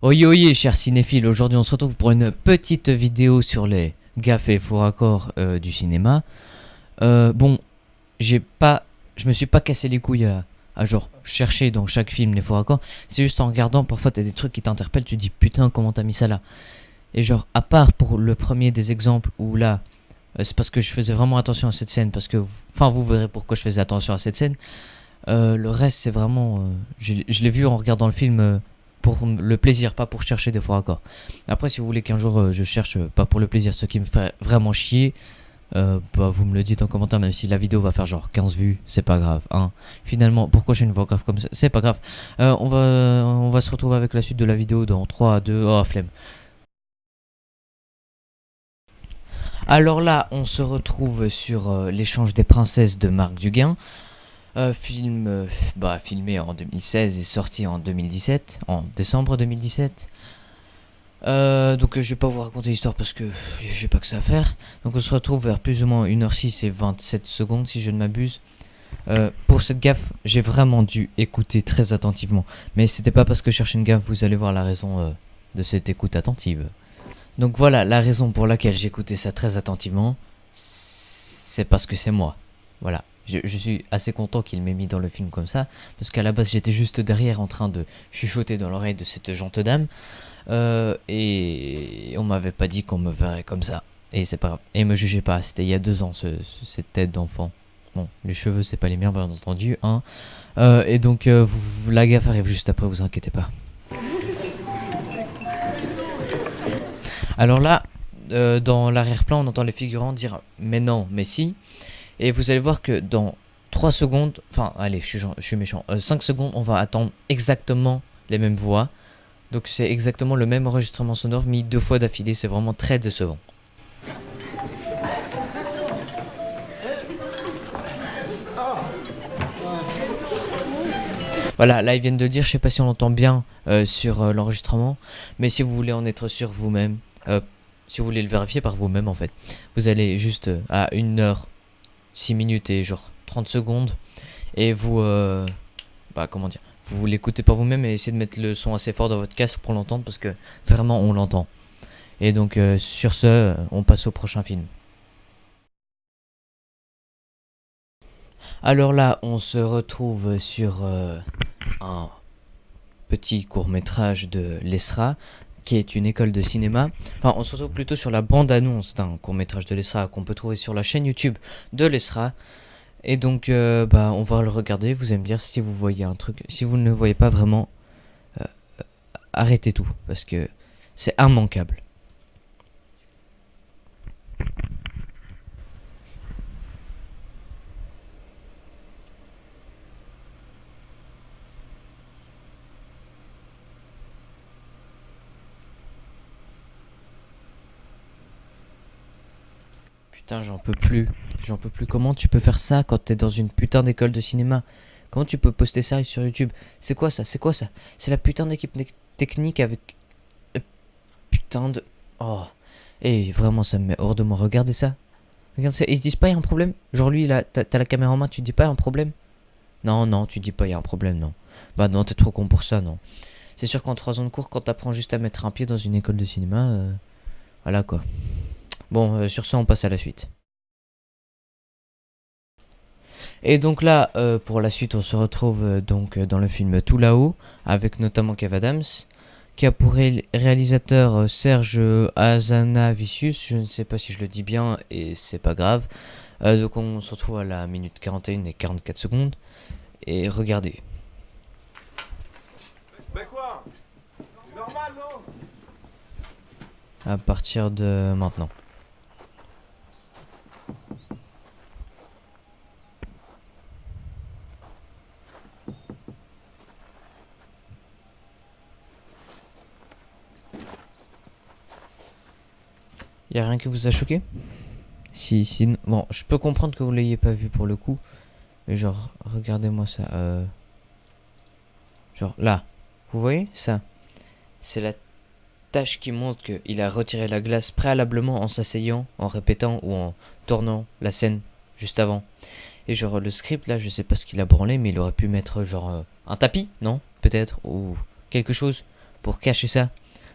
Oye oye chers cinéphiles, aujourd'hui on se retrouve pour une petite vidéo sur les gaffes et faux raccords du cinéma. Bon, je me suis pas cassé les couilles à genre chercher dans chaque film les faux raccords. C'est juste en regardant, parfois t'as des trucs qui t'interpellent, tu te dis putain comment t'as mis ça là. Et genre à part pour le premier des exemples où là, c'est parce que je faisais vraiment attention à cette scène, parce que, enfin vous verrez pourquoi je faisais attention à cette scène. Le reste c'est vraiment, je l'ai vu en regardant le film. Pour le plaisir, pas pour chercher des faux raccords. Après, si vous voulez qu'un jour je cherche pas pour le plaisir ce qui me fait vraiment chier, bah, vous me le dites en commentaire, même si la vidéo va faire genre 15 vues, c'est pas grave. Hein. Finalement, pourquoi j'ai une voix grave comme ça, c'est pas grave. On va se retrouver avec la suite de la vidéo dans 3, 2, oh flemme. Alors là, on se retrouve sur l'échange des princesses de Marc Duguin. Filmé en 2016 et sorti en 2017, en décembre 2017. Donc je vais pas vous raconter l'histoire parce que j'ai pas que ça à faire. Donc on se retrouve vers plus ou moins 1h06 et 27 secondes si je ne m'abuse. Pour cette gaffe, j'ai vraiment dû écouter très attentivement. Mais c'était pas parce que je cherchais une gaffe, vous allez voir la raison de cette écoute attentive. Donc voilà, la raison pour laquelle j'écoutais ça très attentivement, c'est parce que c'est moi. Voilà. Je suis assez content qu'il m'ait mis dans le film comme ça, parce qu'à la base j'étais juste derrière en train de chuchoter dans l'oreille de cette gente dame, et on m'avait pas dit qu'on me verrait comme ça. Et c'est pas grave. Et me jugez pas, c'était il y a 2 ans cette tête d'enfant. Bon, les cheveux c'est pas les miens bien entendu, hein. Et donc la gaffe arrive juste après, vous inquiétez pas. Alors là, dans l'arrière-plan, on entend les figurants dire mais non, mais si. Et vous allez voir que dans 3 secondes, enfin allez, je suis méchant, 5 secondes, on va attendre exactement les mêmes voix. Donc c'est exactement le même enregistrement sonore mis 2 fois d'affilée, c'est vraiment très décevant. Voilà, là ils viennent de dire, je sais pas si on l'entend bien sur l'enregistrement, mais si vous voulez en être sûr vous-même, si vous voulez le vérifier par vous-même en fait, vous allez juste à 1h 6 minutes et genre 30 secondes et vous comment dire, vous l'écoutez par vous-même et essayez de mettre le son assez fort dans votre casque pour l'entendre parce que vraiment on l'entend. Et donc sur ce, on passe au prochain film. Alors là, on se retrouve sur un petit court-métrage de l'ESRA qui est une école de cinéma. Enfin, on se retrouve plutôt sur la bande-annonce d'un court-métrage de l'ESRA qu'on peut trouver sur la chaîne YouTube de l'ESRA. Et donc, on va le regarder. Vous allez me dire si vous voyez un truc. Si vous ne le voyez pas vraiment, arrêtez tout. Parce que c'est immanquable. Putain, j'en peux plus. J'en peux plus. Comment tu peux faire ça quand t'es dans une putain d'école de cinéma? Comment tu peux poster ça sur YouTube? C'est quoi ça? C'est quoi ça? C'est la putain d'équipe technique avec... putain de... Oh. Et vraiment, ça me met hors de moi. Regardez ça. Regarde ça. Ils se disent pas, il y a un problème? Genre lui, là, t'as la caméra en main, tu te dis pas, il y a un problème? Non, non, tu te dis pas, il y a un problème, non. Bah non, t'es trop con pour ça, non. C'est sûr qu'en 3 ans de cours, quand t'apprends juste à mettre un pied dans une école de cinéma, voilà quoi. Bon, sur ça, on passe à la suite. Et donc là, pour la suite, on se retrouve dans le film Tout là-haut, avec notamment Kev Adams, qui a pour réalisateur Serge Hazanavicius, je ne sais pas si je le dis bien, et c'est pas grave. Donc on se retrouve à la minute 41 et 44 secondes, et regardez. Mais quoi? C'est normal, non? À partir de maintenant. Y a rien qui vous a choqué? Si, bon, je peux comprendre que vous l'ayez pas vu pour le coup, mais genre, regardez-moi ça. Genre là, vous voyez ça? C'est la tâche qui montre qu'il a retiré la glace préalablement en s'asseyant, en répétant ou en tournant la scène juste avant. Et genre le script là, je sais pas ce qu'il a branlé, mais il aurait pu mettre genre un tapis, non? Peut-être, ou quelque chose pour cacher ça.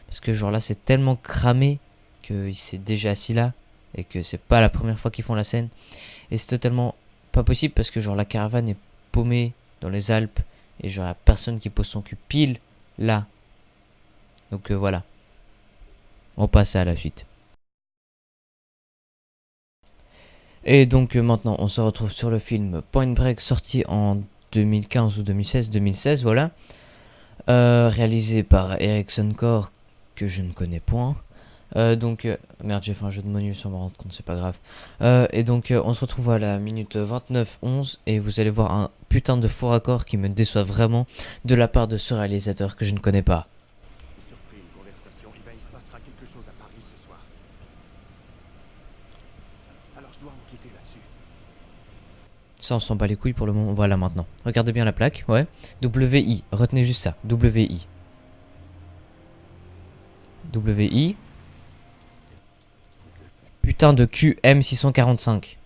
Parce que genre là c'est tellement cramé qu'il s'est déjà assis là. Et que c'est pas la première fois qu'ils font la scène. Et c'est totalement pas possible parce que genre la caravane est paumée dans les Alpes. Et genre y a personne qui pose son cul pile là. Donc voilà. On passe à la suite. Et donc maintenant on se retrouve sur le film Point Break, sorti en 2015 ou 2016, voilà. Réalisé par Ericsson Core, que je ne connais point. Merde, j'ai fait un jeu de mots sans me rendre compte, c'est pas grave. Et donc on se retrouve à la minute 29-11 et vous allez voir un putain de faux raccord qui me déçoit vraiment de la part de ce réalisateur que je ne connais pas. Surpris une conversation, il se passera quelque chose à Paris ce soir. Alors je dois enquêter là-dessus. Ça on s'en bat les couilles pour le moment, voilà maintenant. Regardez bien la plaque, ouais. WI, retenez juste ça, WI. WI. Putain de QM645.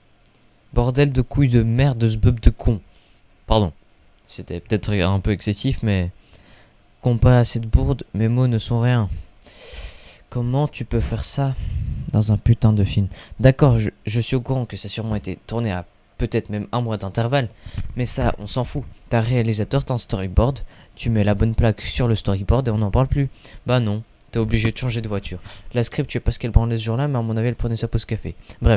Bordel de couilles de merde de ce bub de con. Pardon. C'était peut-être un peu excessif, mais... Compas à cette bourde, mes mots ne sont rien. Comment tu peux faire ça dans un putain de film? D'accord, je suis au courant que ça a sûrement été tourné à peut-être même un mois d'intervalle. Mais ça, on s'en fout. T'as un réalisateur, t'as un storyboard. Tu mets la bonne plaque sur le storyboard et on n'en parle plus. Bah non. T'es obligé de changer de voiture. La script, je sais pas ce qu'elle prenait ce jour-là, mais à mon avis, elle prenait sa pause café. Bref.